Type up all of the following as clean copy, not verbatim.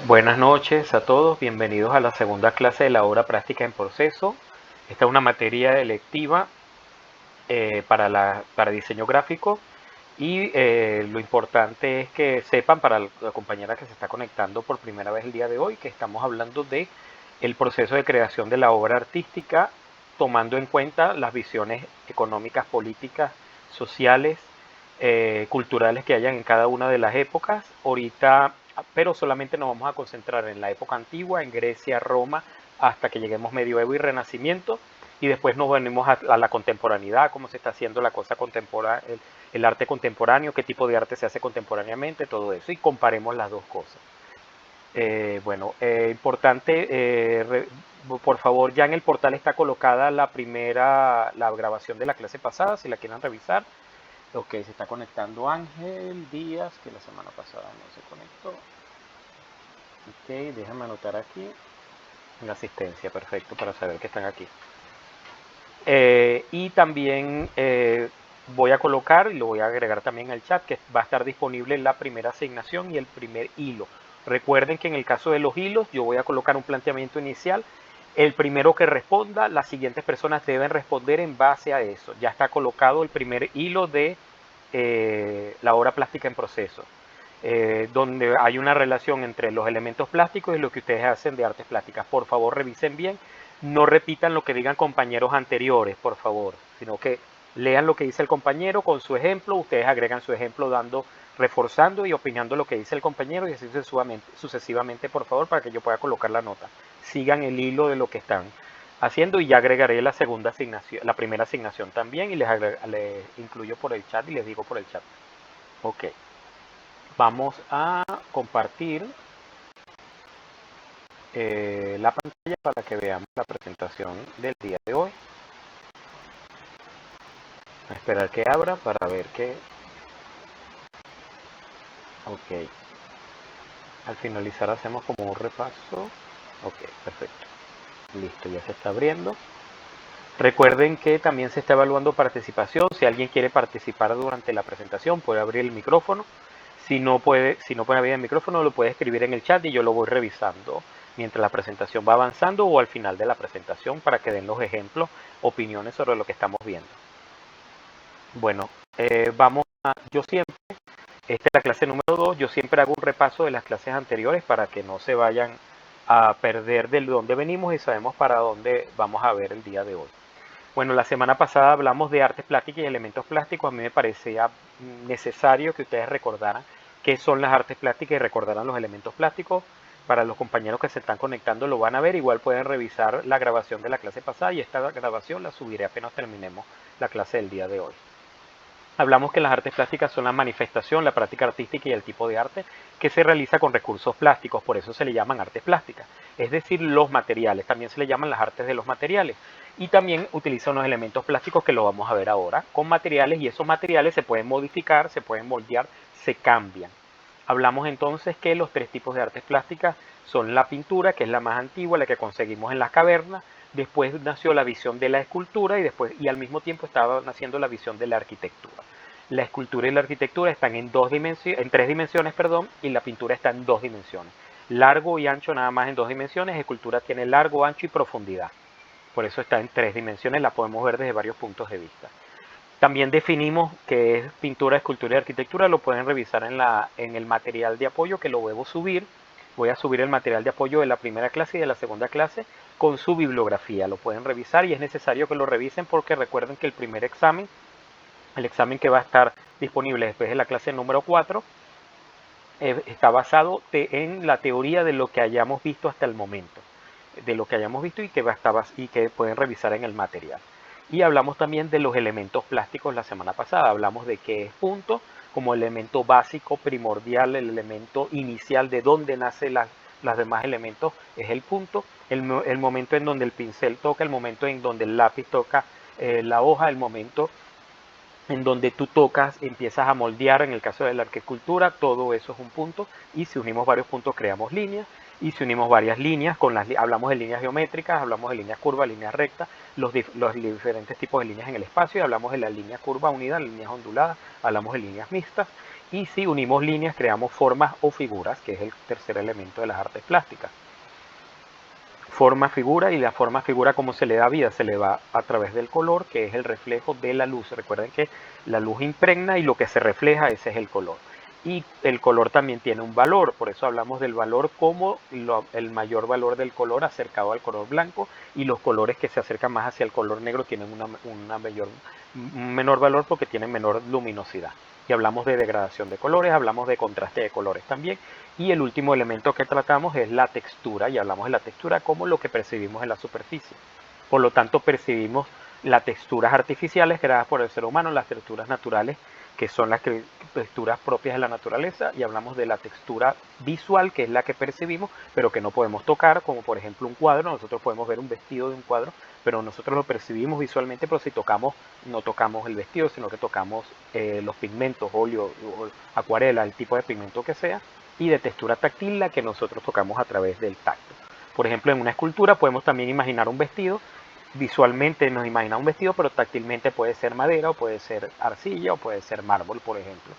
Buenas noches a todos, bienvenidos a la segunda clase de la obra práctica en proceso. Esta es una materia electiva para diseño gráfico y lo importante es que sepan para la compañera que se está conectando por primera vez el día de hoy que estamos hablando de el proceso de creación de la obra artística tomando en cuenta las visiones económicas, políticas, sociales, culturales que hayan en cada una de las épocas. Ahorita, pero solamente nos vamos a concentrar en la época antigua, en Grecia, Roma, hasta que lleguemos medioevo y renacimiento, y después nos venimos a la contemporaneidad, cómo se está haciendo la cosa contemporánea, el arte contemporáneo, qué tipo de arte se hace contemporáneamente, todo eso, y comparemos las dos cosas. Importante, por favor, ya en el portal está colocada la grabación de la clase pasada, si la quieren revisar. Ok, se está conectando Ángel Díaz, que la semana pasada no se conectó. Ok, déjame anotar aquí la asistencia, perfecto, para saber que están aquí. Y también voy a colocar, y lo voy a agregar también al chat, que va a estar disponible la primera asignación y el primer hilo. Recuerden que en el caso de los hilos, yo voy a colocar un planteamiento inicial. El primero que responda, las siguientes personas deben responder en base a eso. Ya está colocado el primer hilo de la obra plástica en proceso, donde hay una relación entre los elementos plásticos y lo que ustedes hacen de artes plásticas. Por favor, revisen bien, no repitan lo que digan compañeros anteriores, por favor, sino que lean lo que dice el compañero con su ejemplo, ustedes agregan su ejemplo reforzando y opinando lo que dice el compañero y así sucesivamente, por favor, para que yo pueda colocar la nota. Sigan el hilo de lo que están haciendo y ya agregaré la segunda asignación, la primera asignación también y les incluyo por el chat y les digo por el chat. Ok, vamos a compartir la pantalla para que veamos la presentación del día de hoy. A esperar que abra para ver que... Ok, al finalizar hacemos como un repaso. Ok, perfecto. Listo, ya se está abriendo. Recuerden que también se está evaluando participación. Si alguien quiere participar durante la presentación, puede abrir el micrófono. Si no puede abrir el micrófono, lo puede escribir en el chat y yo lo voy revisando mientras la presentación va avanzando o al final de la presentación para que den los ejemplos, opiniones sobre lo que estamos viendo. Bueno, yo siempre, esta es la clase número 2, yo siempre hago un repaso de las clases anteriores para que no se vayan a perder de dónde venimos y sabemos para dónde vamos a ver el día de hoy. Bueno, la semana pasada hablamos de artes plásticas y elementos plásticos. A mí me parecía necesario que ustedes recordaran qué son las artes plásticas y recordaran los elementos plásticos. Para los compañeros que se están conectando lo van a ver. Igual pueden revisar la grabación de la clase pasada y esta grabación la subiré apenas terminemos la clase del día de hoy. Hablamos que las artes plásticas son la manifestación, la práctica artística y el tipo de arte que se realiza con recursos plásticos, por eso se le llaman artes plásticas, es decir, los materiales, también se le llaman las artes de los materiales. Y también utilizan unos elementos plásticos que lo vamos a ver ahora, con materiales, y esos materiales se pueden modificar, se pueden moldear, se cambian. Hablamos entonces que los tres tipos de artes plásticas son la pintura, que es la más antigua, la que conseguimos en las cavernas. Después nació la visión de la escultura y al mismo tiempo estaba naciendo la visión de la arquitectura. La escultura y la arquitectura están en tres dimensiones, y la pintura está en dos dimensiones. Largo y ancho nada más en dos dimensiones, escultura tiene largo, ancho y profundidad. Por eso está en tres dimensiones, la podemos ver desde varios puntos de vista. También definimos qué es pintura, escultura y arquitectura, lo pueden revisar en el material de apoyo que lo voy a subir. Voy a subir el material de apoyo de la primera clase y de la segunda clase con su bibliografía. Lo pueden revisar y es necesario que lo revisen porque recuerden que el examen que va a estar disponible después de la clase número 4, está basado en la teoría de lo que hayamos visto hasta el momento. De lo que hayamos visto y que pueden revisar en el material. Y hablamos también de los elementos plásticos la semana pasada. Hablamos de qué es punto como elemento básico, primordial, el elemento inicial de donde nacen los demás elementos es el punto, el momento en donde el pincel toca, el momento en donde el lápiz toca la hoja, el momento en donde tú tocas, empiezas a moldear, en el caso de la arquitectura, todo eso es un punto, y si unimos varios puntos creamos líneas, y si unimos varias líneas, hablamos de líneas geométricas, hablamos de líneas curvas, líneas rectas, los diferentes tipos de líneas en el espacio, y hablamos de la línea curva unida, líneas onduladas, hablamos de líneas mixtas, Y si unimos líneas, creamos formas o figuras, que es el tercer elemento de las artes plásticas. Forma, figura, y la forma, figura, ¿cómo se le da vida? Se le va a través del color, que es el reflejo de la luz. Recuerden que la luz impregna y lo que se refleja, ese es el color. Y el color también tiene un valor, por eso hablamos del valor como el mayor valor del color acercado al color blanco, y los colores que se acercan más hacia el color negro tienen un menor valor porque tienen menor luminosidad. Y hablamos de degradación de colores, hablamos de contraste de colores también. Y el último elemento que tratamos es la textura, y hablamos de la textura como lo que percibimos en la superficie. Por lo tanto, percibimos las texturas artificiales creadas por el ser humano, las texturas naturales, que son las texturas propias de la naturaleza, y hablamos de la textura visual, que es la que percibimos, pero que no podemos tocar, como por ejemplo un cuadro. Nosotros podemos ver un vestido de un cuadro, pero nosotros lo percibimos visualmente, pero si tocamos, no tocamos el vestido, sino que tocamos los pigmentos, óleo, acuarela, el tipo de pigmento que sea, y de textura táctil, la que nosotros tocamos a través del tacto. Por ejemplo, en una escultura podemos también imaginar un vestido. Visualmente nos imaginamos un vestido, pero táctilmente puede ser madera, o puede ser arcilla, o puede ser mármol, por ejemplo.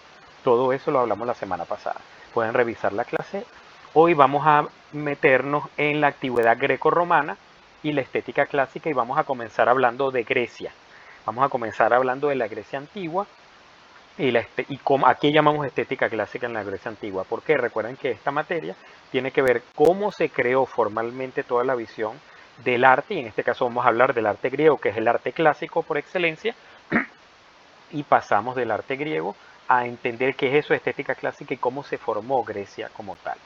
Todo eso lo hablamos la semana pasada. Pueden revisar la clase. Hoy vamos a meternos en la antigüedad greco-romana y la estética clásica, y vamos a comenzar hablando de Grecia. Vamos a comenzar hablando de la Grecia antigua y a qué llamamos estética clásica en la Grecia antigua. Porque recuerden que esta materia tiene que ver cómo se creó formalmente toda la visión del arte, y en este caso vamos a hablar del arte griego, que es el arte clásico por excelencia, y pasamos del arte griego a entender qué es eso de estética clásica y cómo se formó Grecia como tal.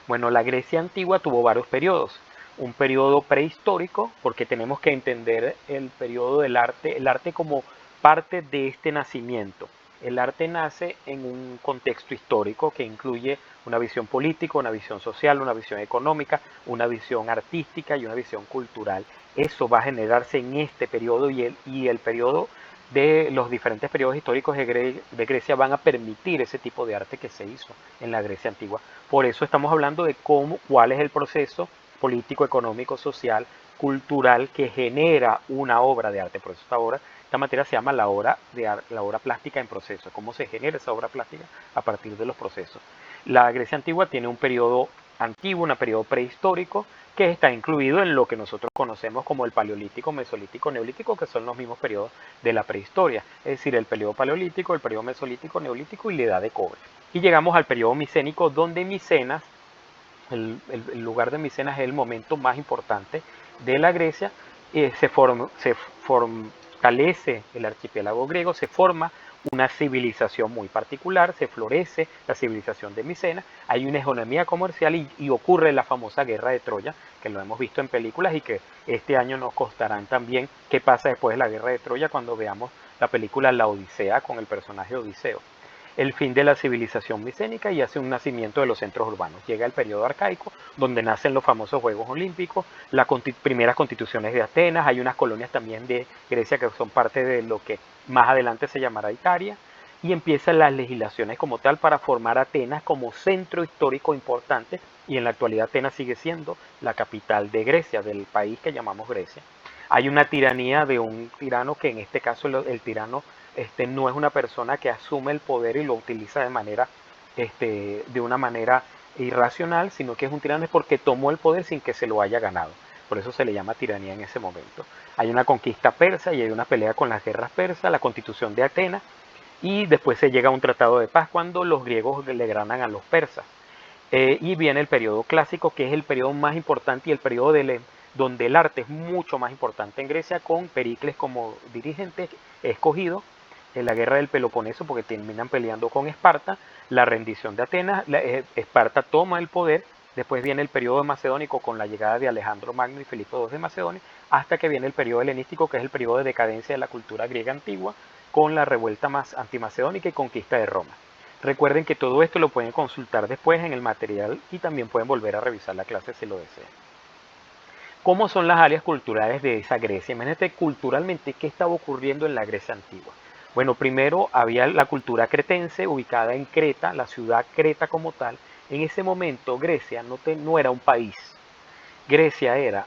Bueno, la Grecia antigua tuvo varios periodos. Un periodo prehistórico, porque tenemos que entender el periodo del arte, el arte como parte de este nacimiento. El arte nace en un contexto histórico que incluye una visión política, una visión social, una visión económica, una visión artística y una visión cultural. Eso va a generarse en este periodo, y el periodo de los diferentes periodos históricos de Grecia van a permitir ese tipo de arte que se hizo en la Grecia antigua. Por eso estamos hablando de cuál es el proceso político, económico, social, cultural que genera una obra de arte. Por eso esta materia se llama la obra plástica en proceso, cómo se genera esa obra plástica a partir de los procesos. La Grecia antigua tiene un periodo antiguo, un periodo prehistórico, que está incluido en lo que nosotros conocemos como el paleolítico, mesolítico, neolítico, que son los mismos periodos de la prehistoria, es decir, el periodo paleolítico, el periodo mesolítico, neolítico y la edad de cobre. Y llegamos al periodo micénico, donde Micenas, el lugar de Micenas es el momento más importante de la Grecia. Se fortalece el archipiélago griego, se forma una civilización muy particular, se florece la civilización de Micenas, hay una economía comercial, y ocurre la famosa guerra de Troya, que lo hemos visto en películas y que este año nos costarán también qué pasa después de la guerra de Troya cuando veamos la película La Odisea con el personaje Odiseo. El fin de la civilización micénica y hace un nacimiento de los centros urbanos. Llega el periodo arcaico, donde nacen los famosos Juegos Olímpicos, las primeras constituciones de Atenas, hay unas colonias también de Grecia que son parte de lo que más adelante se llamará Italia, y empiezan las legislaciones como tal para formar Atenas como centro histórico importante, y en la actualidad Atenas sigue siendo la capital de Grecia, del país que llamamos Grecia. Hay una tiranía de un tirano, que en este caso el tirano no es una persona que asume el poder y lo utiliza de una manera irracional, sino que es un tirano porque tomó el poder sin que se lo haya ganado. Por eso se le llama tiranía en ese momento. Hay una conquista persa y hay una pelea con las guerras persas, la constitución de Atenas, y después se llega a un tratado de paz cuando los griegos le ganan a los persas. Y viene el periodo clásico, que es el periodo más importante y el periodo donde el arte es mucho más importante en Grecia, con Pericles como dirigente escogido en la guerra del Peloponeso, porque terminan peleando con Esparta, la rendición de Atenas, Esparta toma el poder, después viene el periodo macedónico con la llegada de Alejandro Magno y Filipo II de Macedonia, hasta que viene el periodo helenístico, que es el periodo de decadencia de la cultura griega antigua, con la revuelta más antimacedónica y conquista de Roma. Recuerden que todo esto lo pueden consultar después en el material y también pueden volver a revisar la clase si lo desean. ¿Cómo son las áreas culturales de esa Grecia? Imagínate culturalmente qué estaba ocurriendo en la Grecia antigua. Bueno, primero había la cultura cretense ubicada en Creta, la ciudad Creta como tal. En ese momento Grecia no era un país. Grecia era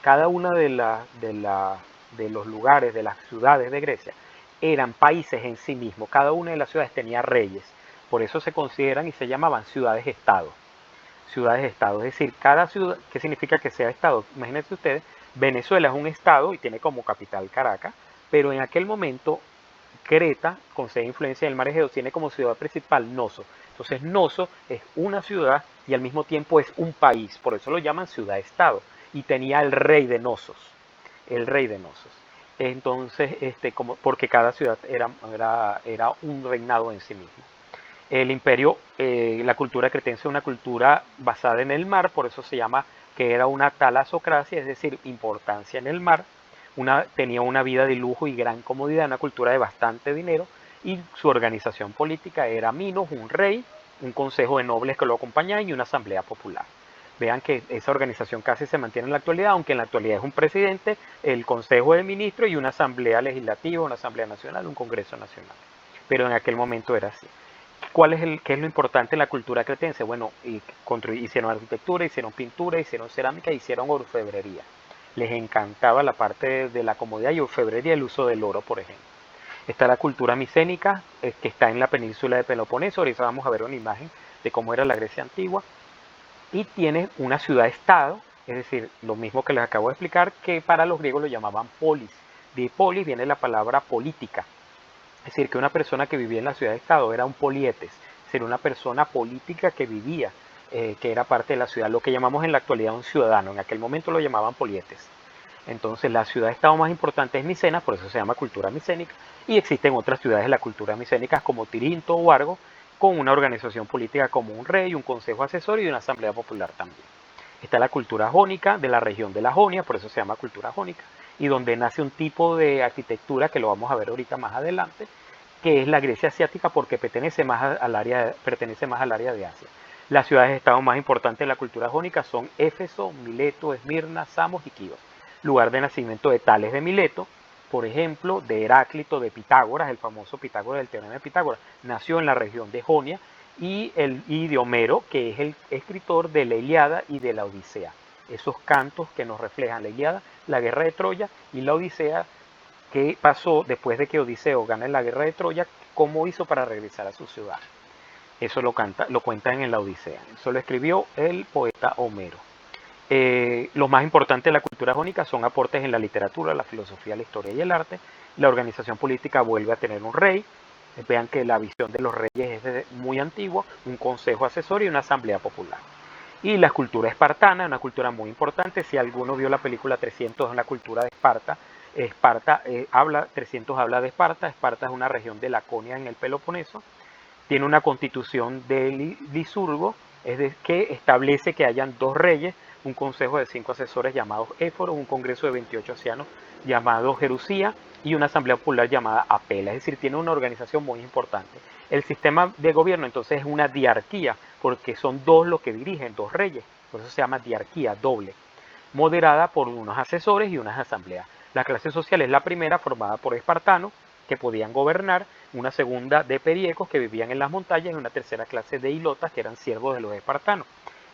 cada una de los lugares, de las ciudades de Grecia, eran países en sí mismos. Cada una de las ciudades tenía reyes. Por eso se consideran y se llamaban ciudades-estado. Ciudades-estado, es decir, cada ciudad, ¿qué significa que sea estado? Imagínense ustedes, Venezuela es un estado y tiene como capital Caracas, pero en aquel momento Creta, con sede de influencia del mar Egeo, tiene como ciudad principal Noso. Entonces Noso es una ciudad y al mismo tiempo es un país, por eso lo llaman ciudad-estado. Y tenía el rey de Nosos, el rey de Nosos. Entonces, porque cada ciudad era un reinado en sí mismo. El imperio, la cultura cretense es una cultura basada en el mar, por eso se llama que era una talasocracia, es decir, importancia en el mar. Tenía una vida de lujo y gran comodidad, una cultura de bastante dinero, y su organización política era Minos, un rey, un consejo de nobles que lo acompañaban y una asamblea popular. Vean que esa organización casi se mantiene en la actualidad, aunque en la actualidad es un presidente, el consejo de ministros y una asamblea legislativa, una asamblea nacional, un congreso nacional. Pero en aquel momento era así. ¿Qué es lo importante en la cultura cretense? Bueno, hicieron arquitectura, hicieron pintura, hicieron cerámica, hicieron orfebrería. Les encantaba la parte de la comodidad y orfebrería, el uso del oro, por ejemplo. Está la cultura micénica, que está en la península de Peloponeso. Ahorita vamos a ver una imagen de cómo era la Grecia antigua. Y tiene una ciudad-estado, es decir, lo mismo que les acabo de explicar, que para los griegos lo llamaban polis. De polis viene la palabra política. Es decir, que una persona que vivía en la ciudad-estado era un polietes, es decir, una persona política que vivía, que era parte de la ciudad, lo que llamamos en la actualidad un ciudadano, en aquel momento lo llamaban polietes. Entonces la ciudad-estado más importante es Micenas, por eso se llama cultura micénica, y existen otras ciudades de la cultura micénica como Tirinto o Argos, con una organización política como un rey, un consejo asesor y una asamblea popular también. Está la cultura jónica de la región de la Jonia, por eso se llama cultura jónica, y donde nace un tipo de arquitectura que lo vamos a ver ahorita más adelante, que es la Grecia asiática porque pertenece más al área de Asia. Las ciudades-estado más importantes de la cultura jónica son Éfeso, Mileto, Esmirna, Samos y Quíos. Lugar de nacimiento de Tales de Mileto, por ejemplo, de Heráclito, de Pitágoras, el famoso Pitágoras del teorema de Pitágoras, nació en la región de Jonia, y de Homero, que es el escritor de la Ilíada y de la Odisea. Esos cantos que nos reflejan la Ilíada, la guerra de Troya, y la Odisea, qué pasó después de que Odiseo gana en la guerra de Troya, cómo hizo para regresar a su ciudad. Eso lo cuentan en la Odisea. Eso lo escribió el poeta Homero. Lo más importante de la cultura jónica son aportes en la literatura, la filosofía, la historia y el arte. La organización política vuelve a tener un rey. Vean que la visión de los reyes es muy antigua, un consejo asesor y una asamblea popular. Y la cultura espartana, una cultura muy importante. Si alguno vio la película 300, es la cultura de Esparta. 300 habla de Esparta. Esparta es una región de Laconia en el Peloponeso. Tiene una constitución de Licurgo, que establece que hayan dos reyes, un consejo de 5 asesores llamados éforos, un congreso de 28 ancianos llamado Jerusía y una asamblea popular llamada Apela. Es decir, tiene una organización muy importante. El sistema de gobierno entonces es una diarquía, porque son dos los que dirigen, dos reyes, por eso se llama diarquía doble, moderada por unos asesores y unas asambleas. La clase social es la primera, formada por espartanos que podían gobernar, una segunda de periecos que vivían en las montañas y una tercera clase de hilotas que eran siervos de los espartanos.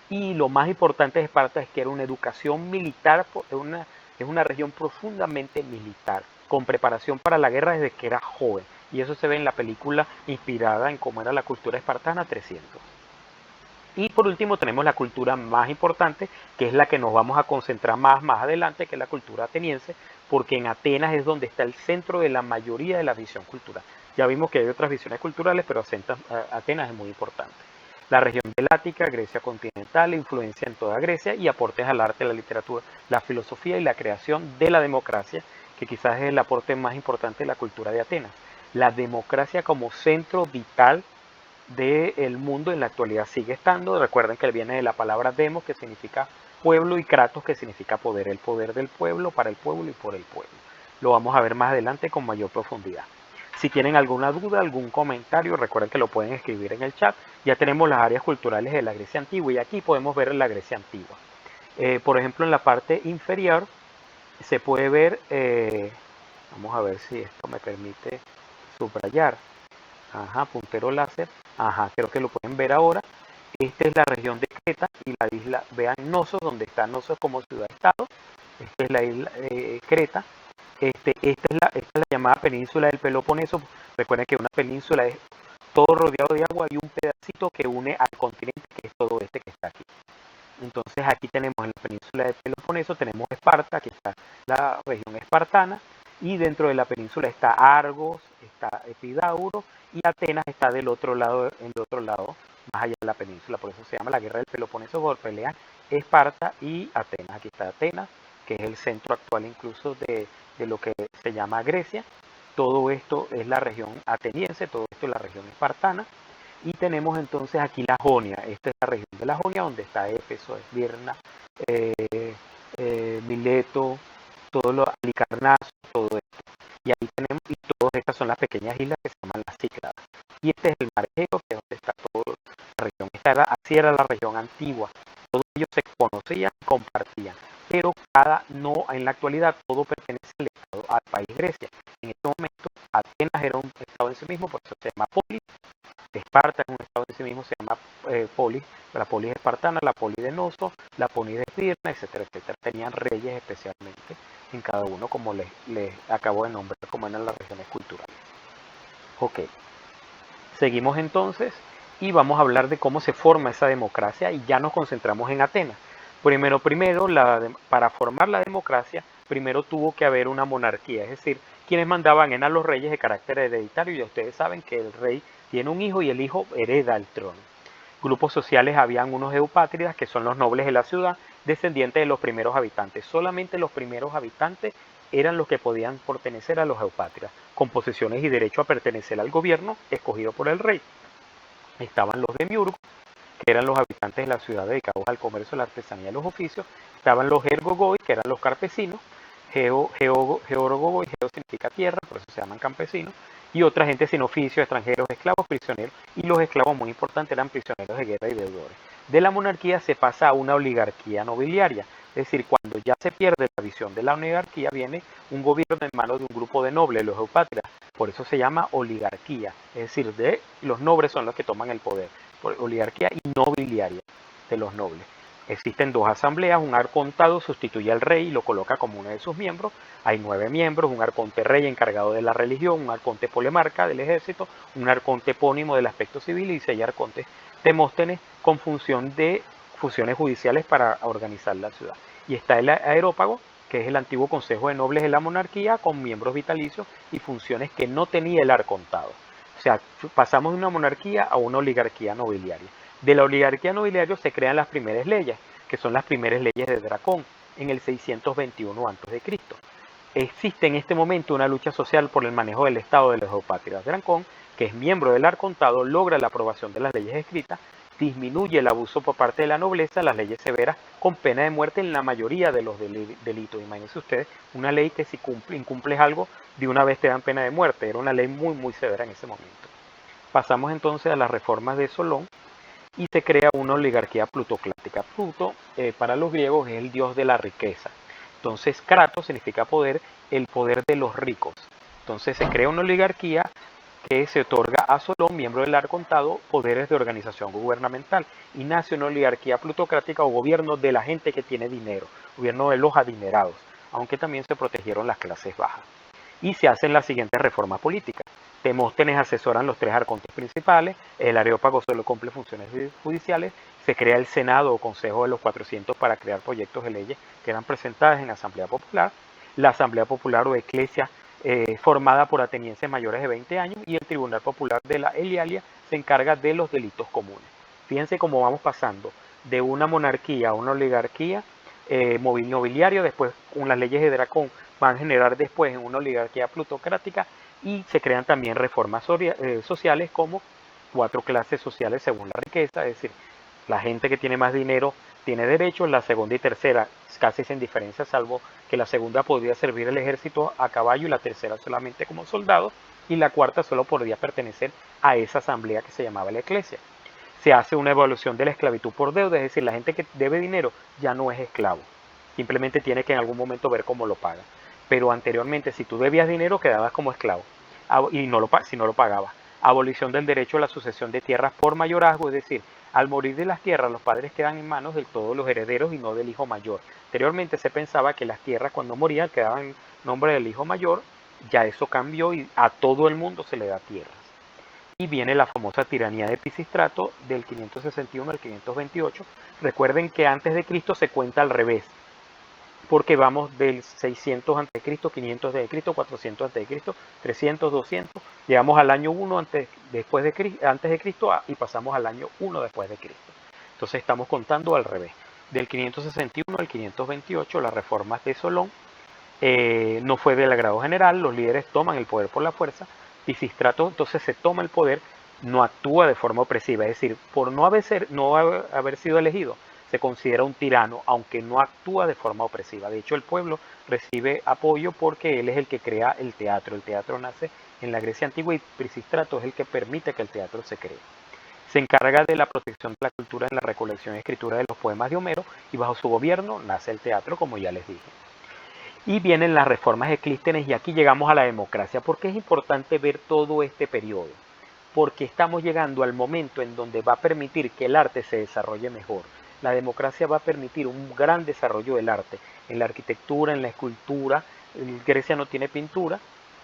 Y lo más importante de Esparta es que era una educación militar, es una región profundamente militar, con preparación para la guerra desde que era joven. Y eso se ve en la película inspirada en cómo era la cultura espartana 300. Y por último tenemos la cultura más importante, que es la que nos vamos a concentrar más adelante, que es la cultura ateniense, porque en Atenas es donde está el centro de la mayoría de la visión cultural. Ya vimos que hay otras visiones culturales, pero Atenas es muy importante. La región del Ática, Grecia continental, influencia en toda Grecia y aportes al arte, la literatura, la filosofía y la creación de la democracia, que quizás es el aporte más importante de la cultura de Atenas. La democracia como centro vital del mundo en la actualidad sigue estando. Recuerden que viene de la palabra demos, que significa pueblo, y kratos, que significa poder, el poder del pueblo, para el pueblo y por el pueblo. Lo vamos a ver más adelante con mayor profundidad. Si tienen alguna duda, algún comentario, recuerden que lo pueden escribir en el chat. Ya tenemos las áreas culturales de la Grecia antigua y aquí podemos ver la Grecia antigua. Por ejemplo, en la parte inferior se puede ver, vamos a ver si esto me permite subrayar. Ajá, puntero láser. Ajá, creo que lo pueden ver ahora. Esta es la región de Creta y la isla, vean Nosos, donde está Nosos como ciudad-estado. Esta es la isla Creta. Esta es la llamada península del Peloponeso. Recuerden que una península es todo rodeado de agua y un pedacito que une al continente, que es todo este que está aquí. Entonces aquí tenemos en la península de Peloponeso, tenemos Esparta, aquí está la región espartana, y dentro de la península está Argos, está Epidauro, y Atenas está del otro lado, más allá de la península. Por eso se llama la guerra del Peloponeso, por pelear Esparta y Atenas. Aquí está Atenas, que es el centro actual incluso de lo que se llama Grecia. Todo esto es la región ateniense, todo esto es la región espartana. Y tenemos entonces aquí la Jonia. Esta es la región de la Jonia, donde está Éfeso, Esmirna, eh, Mileto, todo lo Halicarnaso, todo esto. Y ahí tenemos, y todas estas son las pequeñas islas que se llaman las Cícladas. Y este es el mar Egeo, que es donde está toda la región. Así era la región antigua. Todos ellos se conocían y compartían. Pero no, en la actualidad todo pertenece al país Grecia. En este momento Atenas era un estado en sí mismo, por eso se llama Polis. Esparta en un estado en sí mismo se llama Polis, la Polis espartana, la Polis de Noso, la Polis de Esmirna, etcétera, etcétera. Tenían reyes especialmente en cada uno, como les acabo de nombrar, como eran las regiones culturales. Ok, seguimos entonces y vamos a hablar de cómo se forma esa democracia y ya nos concentramos en Atenas. Primero, para formar la democracia, primero tuvo que haber una monarquía, es decir, quienes mandaban eran los reyes de carácter hereditario. Ya ustedes saben que el rey tiene un hijo y el hijo hereda el trono. Grupos sociales habían unos eupátridas, que son los nobles de la ciudad, descendientes de los primeros habitantes. Solamente los primeros habitantes eran los que podían pertenecer a los eupátridas, con posesiones y derecho a pertenecer al gobierno escogido por el rey. Estaban los demiurgos, que eran los habitantes de la ciudad dedicados al comercio, la artesanía y los oficios. Estaban los ergogoi, que eran los campesinos. Georgogoi, geo significa tierra, por eso se llaman campesinos. Y otra gente sin oficio, extranjeros, esclavos, prisioneros. Y los esclavos, muy importantes, eran prisioneros de guerra y deudores. De la monarquía se pasa a una oligarquía nobiliaria. Es decir, cuando ya se pierde la visión de la oligarquía, viene un gobierno en manos de un grupo de nobles, los eupátridas. Por eso se llama oligarquía. Es decir, los nobles son los que toman el poder. Por oligarquía y nobiliaria de los nobles. Existen dos asambleas, un arcontado sustituye al rey y lo coloca como uno de sus miembros. Hay 9 miembros, un arconte rey encargado de la religión, un arconte polemarca del ejército, un arconte epónimo del aspecto civil y 6 arcontes demóstenes con funciones judiciales para organizar la ciudad. Y está el aerópago, que es el antiguo consejo de nobles de la monarquía con miembros vitalicios y funciones que no tenía el arcontado. O sea, pasamos de una monarquía a una oligarquía nobiliaria. De la oligarquía nobiliaria se crean las primeras leyes, que son las primeras leyes de Dracón, en el 621 a.C. Existe en este momento una lucha social por el manejo del Estado de los eupátridas. Dracón, que es miembro del arcontado, logra la aprobación de las leyes escritas, disminuye el abuso por parte de la nobleza, las leyes severas con pena de muerte en la mayoría de los delitos. Imagínense ustedes, una ley que si incumples algo, de una vez te dan pena de muerte. Era una ley muy, muy severa en ese momento. Pasamos entonces a las reformas de Solón y se crea una oligarquía plutocrática. Pluto, para los griegos, es el dios de la riqueza. Entonces, Kratos significa poder, el poder de los ricos. Entonces se crea una oligarquía que se otorga a Solón, miembro del arcontado, poderes de organización gubernamental y nace una oligarquía plutocrática o gobierno de la gente que tiene dinero, gobierno de los adinerados, aunque también se protegieron las clases bajas. Y se hacen las siguientes reformas políticas. Demóstenes asesoran los 3 arcontes principales, el Areópago solo cumple funciones judiciales, se crea el Senado o Consejo de los 400 para crear proyectos de leyes que eran presentadas en la Asamblea Popular, la Asamblea Popular o Eclesia formada por atenienses mayores de 20 años y el Tribunal Popular de la Elialia se encarga de los delitos comunes. Fíjense cómo vamos pasando de una monarquía a una oligarquía nobiliaria, después con las leyes de Dracón van a generar después en una oligarquía plutocrática y se crean también reformas sociales como 4 clases sociales según la riqueza, es decir, la gente que tiene más dinero tiene derechos, la segunda y tercera casi sin diferencia, salvo que la segunda podría servir el ejército a caballo y la tercera solamente como soldado, y la cuarta solo podría pertenecer a esa asamblea que se llamaba la Eclesia. Se hace una evaluación de la esclavitud por deuda, es decir, la gente que debe dinero ya no es esclavo, simplemente tiene que en algún momento ver cómo lo paga. Pero anteriormente, si tú debías dinero, quedabas como esclavo y si no lo pagabas. Abolición del derecho a la sucesión de tierras por mayorazgo, es decir, al morir de las tierras, los padres quedan en manos de todos los herederos y no del hijo mayor. Anteriormente se pensaba que las tierras cuando morían quedaban en nombre del hijo mayor, ya eso cambió y a todo el mundo se le da tierras. y viene la famosa tiranía de Pisístrato del 561 al 528. Recuerden que antes de Cristo se cuenta al revés, porque vamos del 600 a.C., 500 a.C., 400 a.C., 300, 200, llegamos al año 1 antes de Cristo y pasamos al año 1 después de Cristo. Entonces estamos contando al revés. Del 561 al 528, las reformas de Solón no fue del agrado general, los líderes toman el poder por la fuerza, Pisístrato entonces se toma el poder, no actúa de forma opresiva, es decir, por no haber sido elegido, se considera un tirano, aunque no actúa de forma opresiva. De hecho, el pueblo recibe apoyo porque él es el que crea el teatro. El teatro nace en la Grecia antigua y Pisístrato es el que permite que el teatro se cree. Se encarga de la protección de la cultura en la recolección y escritura de los poemas de Homero y bajo su gobierno nace el teatro, como ya les dije. Y vienen las reformas de Clístenes y aquí llegamos a la democracia. ¿Por qué es importante ver todo este periodo? Porque estamos llegando al momento en donde va a permitir que el arte se desarrolle mejor. La democracia va a permitir un gran desarrollo del arte, en la arquitectura, en la escultura. Grecia no tiene pintura,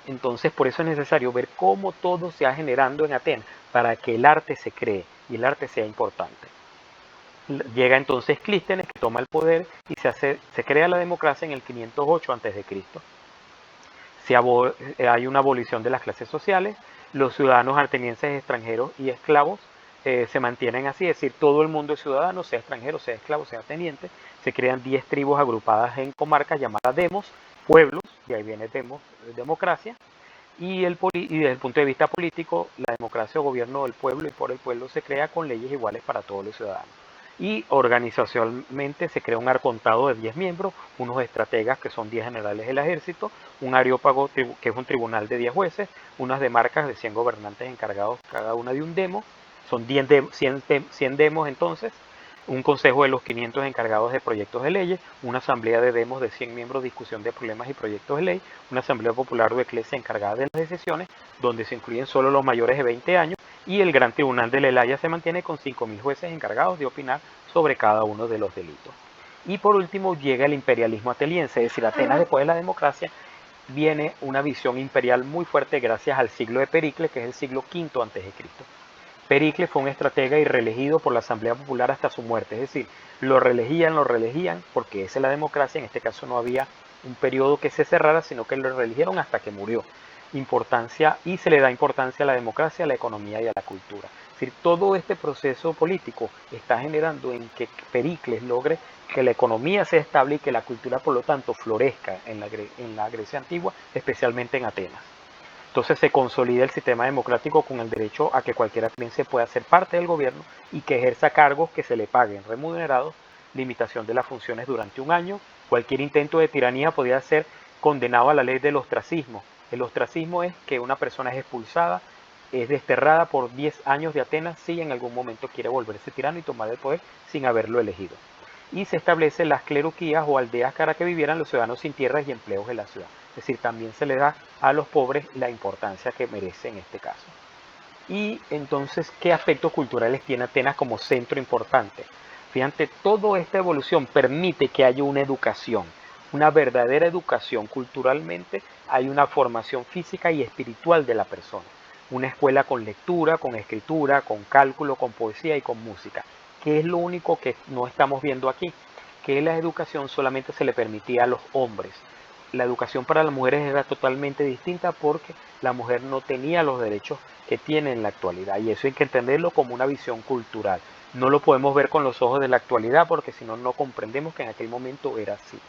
entonces por eso es necesario ver cómo todo se va generando en Atenas para que el arte se cree y el arte sea importante. Llega entonces Clístenes, que toma el poder y se crea la democracia en el 508 a.C. Hay una abolición de las clases sociales, los ciudadanos atenienses, extranjeros y esclavos se mantienen así, es decir, todo el mundo es ciudadano, sea extranjero, sea esclavo, sea teniente. Se crean 10 tribus agrupadas en comarcas llamadas demos, pueblos, de ahí viene demos, democracia. Y desde el punto de vista político, la democracia o gobierno del pueblo y por el pueblo se crea con leyes iguales para todos los ciudadanos. Y organizacionalmente se crea un arcontado de 10 miembros, unos estrategas que son 10 generales del ejército, un areópago que es un tribunal de 10 jueces, unas demarcas de 100 gobernantes encargados cada una de un demo, son 100 demos entonces, un consejo de los 500 encargados de proyectos de leyes, una asamblea de demos de 100 miembros de discusión de problemas y proyectos de ley, una asamblea popular o eclesia encargada de las decisiones, donde se incluyen solo los mayores de 20 años, y el Gran Tribunal de la Haya se mantiene con 5.000 jueces encargados de opinar sobre cada uno de los delitos. Y por último llega el imperialismo ateniense, es decir, Atenas después de la democracia viene una visión imperial muy fuerte gracias al siglo de Pericles, que es el siglo V a.C. Pericles fue un estratega y reelegido por la Asamblea Popular hasta su muerte, es decir, lo reelegían, porque esa es la democracia, en este caso no había un periodo que se cerrara, sino que lo reeligieron hasta que murió. Y se le da importancia a la democracia, a la economía y a la cultura. Es decir, todo este proceso político está generando en que Pericles logre que la economía sea estable y que la cultura, por lo tanto, florezca en la Grecia antigua, especialmente en Atenas. Entonces se consolida el sistema democrático con el derecho a que cualquier ateniense pueda ser parte del gobierno y que ejerza cargos que se le paguen remunerados, limitación de las funciones durante un año. Cualquier intento de tiranía podía ser condenado a la ley del ostracismo. El ostracismo es que una persona es expulsada, es desterrada por 10 años de Atenas si en algún momento quiere volverse tirano y tomar el poder sin haberlo elegido. Y se establecen las cleruquías o aldeas para que vivieran los ciudadanos sin tierras y empleos de la ciudad. Es decir, también se le da a los pobres la importancia que merece en este caso. Y entonces, ¿qué aspectos culturales tiene Atenas como centro importante? Fíjate, toda esta evolución permite que haya una educación, una verdadera educación. Culturalmente hay una formación física y espiritual de la persona. Una escuela con lectura, con escritura, con cálculo, con poesía y con música. ¿Qué es lo único que no estamos viendo aquí? Que la educación solamente se le permitía a los hombres. La educación para las mujeres era totalmente distinta porque la mujer no tenía los derechos que tiene en la actualidad, y eso hay que entenderlo como una visión cultural. No lo podemos ver con los ojos de la actualidad porque si no, no comprendemos que en aquel momento era así.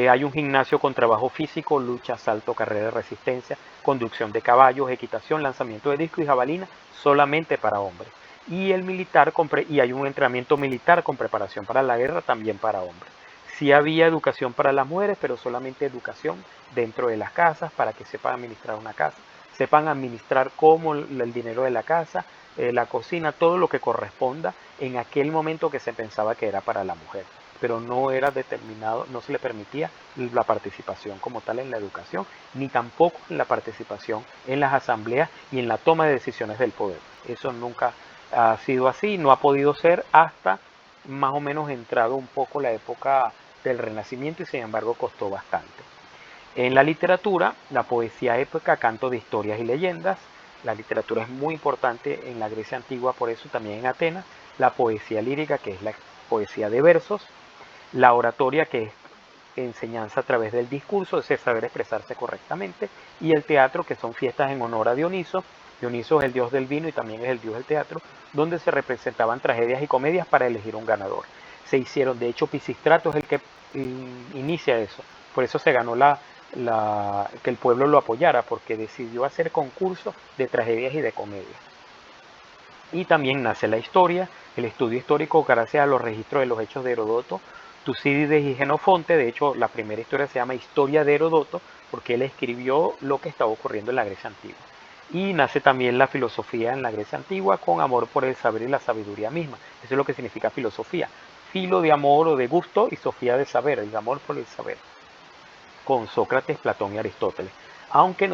Hay un gimnasio con trabajo físico, lucha, salto, carrera de resistencia, conducción de caballos, equitación, lanzamiento de disco y jabalina solamente para hombres. Y hay un entrenamiento militar con preparación para la guerra también para hombres. Sí había educación para las mujeres, pero solamente educación dentro de las casas para que sepan administrar una casa, sepan administrar cómo el dinero de la casa, la cocina, todo lo que corresponda en aquel momento que se pensaba que era para la mujer, pero no era determinado, no se le permitía la participación como tal en la educación, ni tampoco la participación en las asambleas y en la toma de decisiones del poder. Eso nunca ha sido así, no ha podido ser hasta más o menos entrado un poco la época del Renacimiento y sin embargo costó bastante. En la literatura, la poesía épica, canto de historias y leyendas, La literatura es muy importante en la Grecia antigua, por eso también en Atenas. La poesía lírica, que es la poesía de versos. La oratoria, que es enseñanza a través del discurso, es saber expresarse correctamente. Y el teatro, que son fiestas en honor a Dioniso. Dioniso es el dios del vino y también es el dios del teatro, donde se representaban tragedias y comedias para elegir un ganador. Se hicieron, de hecho, Pisístrato es el que inicia eso. Por eso se ganó que el pueblo lo apoyara, porque decidió hacer concursos de tragedias y de comedias. Y también nace la historia, el estudio histórico gracias a los registros de los hechos de Herodoto, Tucídides y Jenofonte. De hecho, la primera historia se llama Historia de Herodoto, porque él escribió lo que estaba ocurriendo en la Grecia antigua. Y nace también la filosofía en la Grecia antigua con amor por el saber y la sabiduría misma. Eso es lo que significa filosofía. Filo de amor o de gusto y sofía de saber, el amor por el saber. Con Sócrates, Platón y Aristóteles. Aunque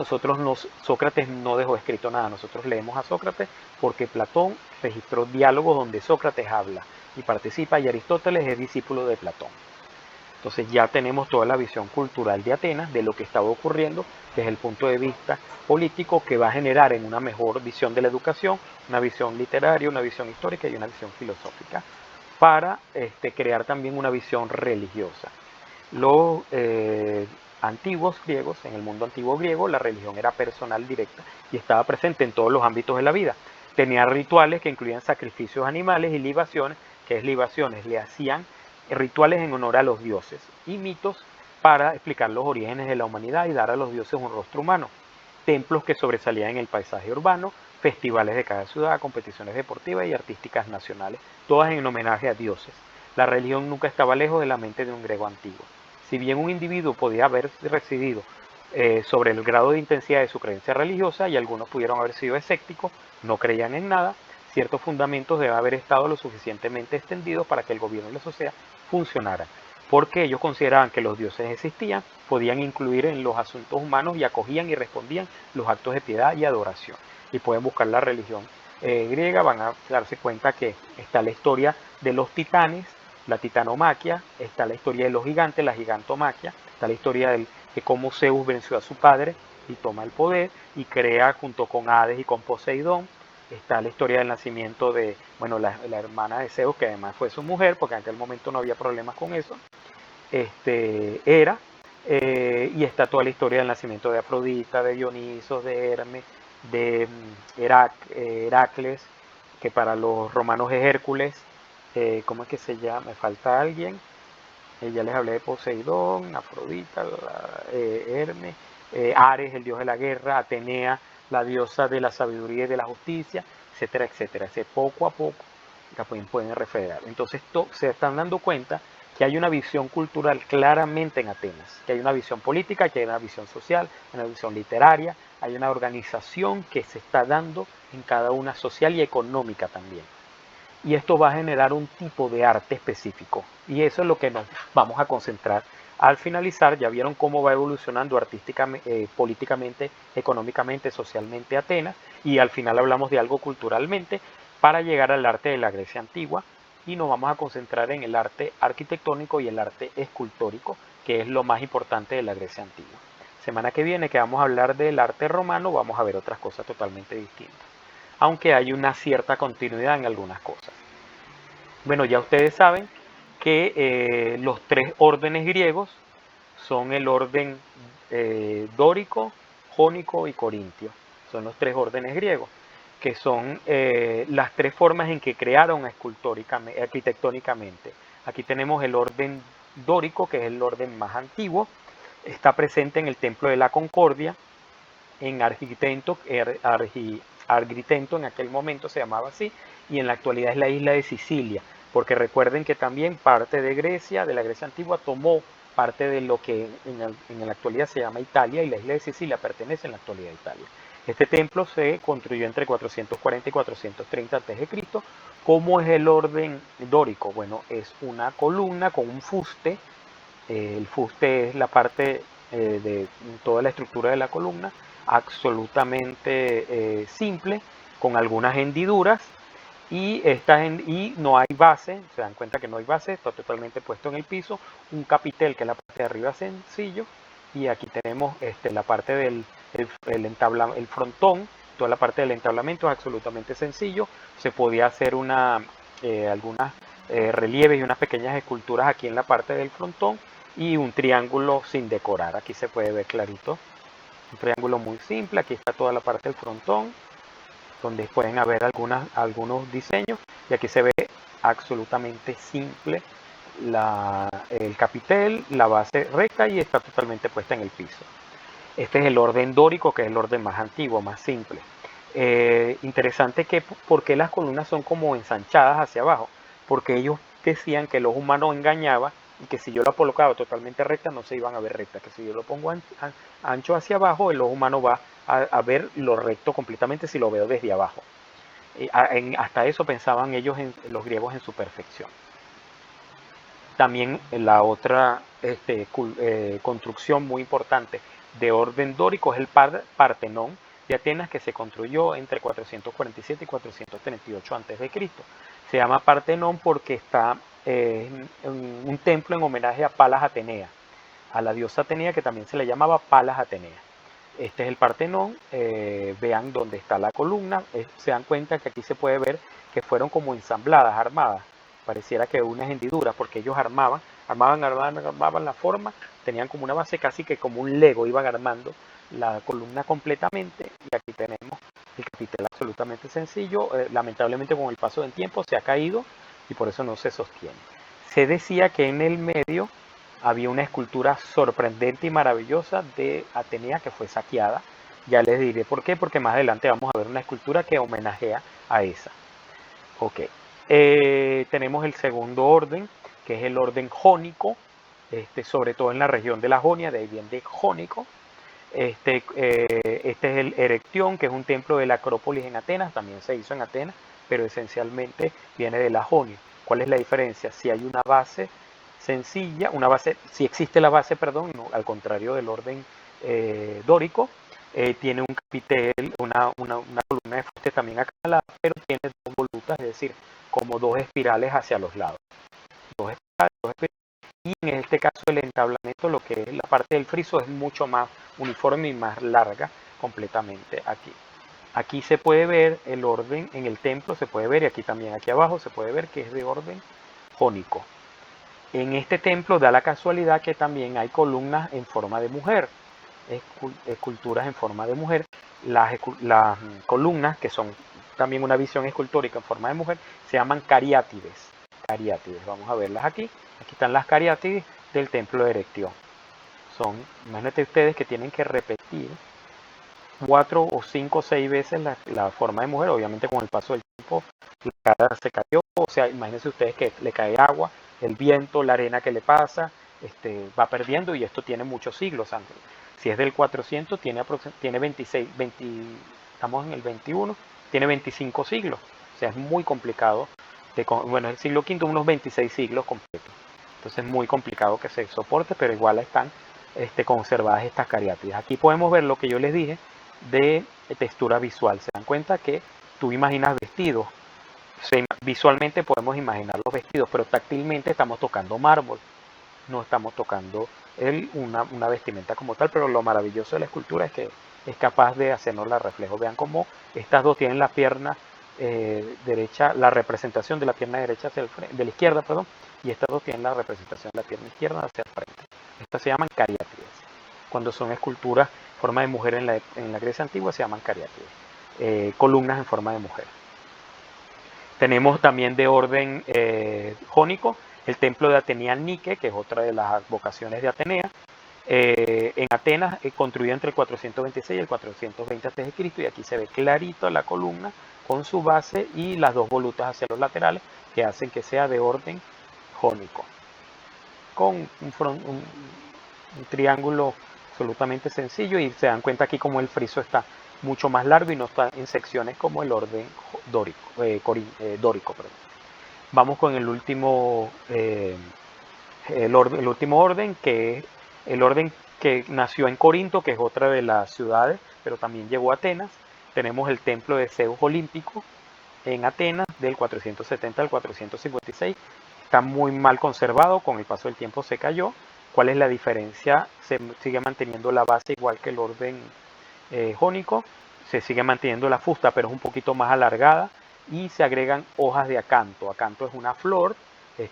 Sócrates no dejó escrito nada, nosotros leemos a Sócrates porque Platón registró diálogos donde Sócrates habla y participa, y Aristóteles es discípulo de Platón. Entonces ya tenemos toda la visión cultural de Atenas, de lo que estaba ocurriendo desde el punto de vista político, que va a generar en una mejor visión de la educación, una visión literaria, una visión histórica y una visión filosófica, para crear también una visión religiosa. Los antiguos griegos, en el mundo antiguo griego, la religión era personal, directa, y estaba presente en todos los ámbitos de la vida. Tenía rituales que incluían sacrificios animales y libaciones, que es libaciones, le hacían rituales en honor a los dioses, y mitos para explicar los orígenes de la humanidad y dar a los dioses un rostro humano. Templos que sobresalían en el paisaje urbano, festivales de cada ciudad, competiciones deportivas y artísticas nacionales, todas en homenaje a dioses. La religión nunca estaba lejos de la mente de un griego antiguo. Si bien un individuo podía haber residido sobre el grado de intensidad de su creencia religiosa, y algunos pudieron haber sido escépticos, no creían en nada, ciertos fundamentos deben haber estado lo suficientemente extendidos para que el gobierno y la sociedad funcionaran, porque ellos consideraban que los dioses existían, podían incluir en los asuntos humanos y acogían y respondían los actos de piedad y adoración. Y pueden buscar la religión griega, van a darse cuenta que está la historia de los titanes, la titanomaquia, está la historia de los gigantes, la gigantomaquia, está la historia de cómo Zeus venció a su padre y toma el poder y crea junto con Hades y con Poseidón. Está la historia del nacimiento de, bueno, la hermana de Zeus, que además fue su mujer, porque en aquel momento no había problemas con eso, Hera, y está toda la historia del nacimiento de Afrodita, de Dionisos, de Hermes, de Heracles, que para los romanos es Hércules. ¿Cómo es que se llama? Me falta alguien. Ya les hablé de Poseidón, Afrodita, Hermes, Ares, el dios de la guerra, Atenea, la diosa de la sabiduría y de la justicia, etcétera, etcétera. Poco a poco la pueden referir. Entonces se están dando cuenta que hay una visión cultural claramente en Atenas, que hay una visión política, que hay una visión social, una visión literaria, hay una organización que se está dando en cada una, social y económica también. Y esto va a generar un tipo de arte específico, y eso es lo que nos vamos a concentrar al finalizar. Ya vieron cómo va evolucionando artísticamente, políticamente, económicamente, socialmente Atenas, y al final hablamos de algo culturalmente para llegar al arte de la Grecia antigua, y nos vamos a concentrar en el arte arquitectónico y el arte escultórico, que es lo más importante de la Grecia antigua. Semana que viene, que vamos a hablar del arte romano, vamos a ver otras cosas totalmente distintas, aunque hay una cierta continuidad en algunas cosas. Bueno, ya ustedes saben que los tres órdenes griegos son el orden dórico, jónico y corintio. Son los tres órdenes griegos, que son las tres formas en que crearon arquitectónicamente. Aquí tenemos el orden dórico, que es el orden más antiguo. Está presente en el Templo de la Concordia, en Agrigento, en aquel momento se llamaba así, y en la actualidad es la isla de Sicilia, porque recuerden que también parte de Grecia, de la Grecia antigua, tomó parte de lo que en la actualidad se llama Italia, y la isla de Sicilia pertenece en la actualidad a Italia. Este templo se construyó entre 440 y 430 a.C. ¿Cómo es el orden dórico? Bueno, es una columna con un fuste. El fuste es la parte de toda la estructura de la columna, absolutamente simple, con algunas hendiduras, y no hay base. Se dan cuenta que no hay base, está totalmente puesto en el piso, un capitel, que es la parte de arriba sencillo, y aquí tenemos la parte del el frontón, toda la parte del entablamento es absolutamente sencillo. Se podía hacer algunas relieves y unas pequeñas esculturas aquí en la parte del frontón y un triángulo sin decorar. Aquí se puede ver clarito. Un triángulo muy simple. Aquí está toda la parte del frontón, donde pueden haber algunos diseños. Y aquí se ve absolutamente simple el capitel, la base recta y está totalmente puesta en el piso. Este es el orden dórico, que es el orden más antiguo, más simple. Interesante que por qué las columnas son como ensanchadas hacia abajo, porque ellos decían que los humanos engañaban y que si yo lo colocaba totalmente recta no se iban a ver rectas, que si yo lo pongo ancho hacia abajo el ojo humano va a ver lo recto completamente si lo veo desde abajo. Hasta eso pensaban ellos, los griegos, en su perfección. También la otra construcción muy importante de orden dórico es el Partenón de Atenas, que se construyó entre 447 y 438 a.C. Se llama Partenón porque está un templo en homenaje a Palas Atenea, a la diosa Atenea, que también se le llamaba Palas Atenea. Este es el Partenón. Vean dónde está la columna. Se dan cuenta que aquí se puede ver que fueron como ensambladas, armadas. Pareciera que unas hendiduras, porque ellos armaban la forma, tenían como una base, casi que como un Lego, iban armando la columna completamente. Y aquí tenemos el capitel absolutamente sencillo. Lamentablemente con el paso del tiempo se ha caído y por eso no se sostiene. Se decía que en el medio había una escultura sorprendente y maravillosa de Atenea que fue saqueada. Ya les diré por qué, porque más adelante vamos a ver una escultura que homenajea a esa. Ok. Tenemos el segundo orden, que es el orden jónico, sobre todo en la región de la Jonia, de ahí viene de jónico. Este es el Erectión, que es un templo de la Acrópolis en Atenas, también se hizo en Atenas, pero esencialmente viene de la Jonia. ¿Cuál es la diferencia? Si hay una base sencilla, si existe la base, perdón, no, al contrario del orden dórico, tiene un capitel, una columna de fuste también acá al lado, pero tiene dos volutas, es decir, como dos espirales hacia los lados. Dos espirales, y en este caso el entablamento, lo que es la parte del friso, es mucho más uniforme y más larga completamente aquí. Aquí se puede ver el orden en el templo, se puede ver, y aquí también, aquí abajo, se puede ver que es de orden jónico. En este templo da la casualidad que también hay columnas en forma de mujer, esculturas en forma de mujer. Las columnas, que son también una visión escultórica en forma de mujer, se llaman cariátides. Vamos a verlas aquí. Aquí están las cariátides del templo de Erectión. Imagínate ustedes que tienen que repetir 4 o 5 o 6 veces la forma de mujer. Obviamente con el paso del tiempo la cara se cayó. O sea, imagínense ustedes que le cae agua, el viento, la arena que le pasa, va perdiendo, y esto tiene muchos siglos antes. Si es del 400, tiene 26, estamos en el 21, tiene 25 siglos. O sea, es muy complicado. Bueno, el siglo V, unos 26 siglos completos. Entonces es muy complicado que se soporte, pero igual están conservadas estas cariátides. Aquí podemos ver lo que yo les dije de textura visual. Se dan cuenta que tú imaginas vestidos. Visualmente podemos imaginar los vestidos, pero táctilmente estamos tocando mármol. No estamos tocando una vestimenta como tal, pero lo maravilloso de la escultura es que es capaz de hacernos la reflejo. Vean cómo estas dos tienen la pierna derecha, la representación de la pierna derecha hacia de la izquierda, perdón, y estas dos tienen la representación de la pierna izquierda hacia el frente. Estas se llaman cariátides. Cuando son esculturas en forma de mujer en la Grecia antigua se llaman cariátides, columnas en forma de mujer. Tenemos también de orden jónico el templo de Atenea Nike, que es otra de las vocaciones de Atenea, en Atenas, construido entre el 426 y el 420 a.C., y aquí se ve clarito la columna con su base y las dos volutas hacia los laterales, que hacen que sea de orden jónico, con un triángulo absolutamente sencillo, y se dan cuenta aquí como el friso está mucho más largo y no está en secciones como el orden dórico. Perdón. Vamos con el último orden, que es el orden que nació en Corinto, que es otra de las ciudades, pero también llegó a Atenas. Tenemos el templo de Zeus olímpico en Atenas del 470 al 456. Está muy mal conservado, con el paso del tiempo se cayó. ¿Cuál es la diferencia? Se sigue manteniendo la base igual que el orden jónico. se sigue manteniendo la fusta, pero es un poquito más alargada y se agregan hojas de acanto. Acanto es una flor,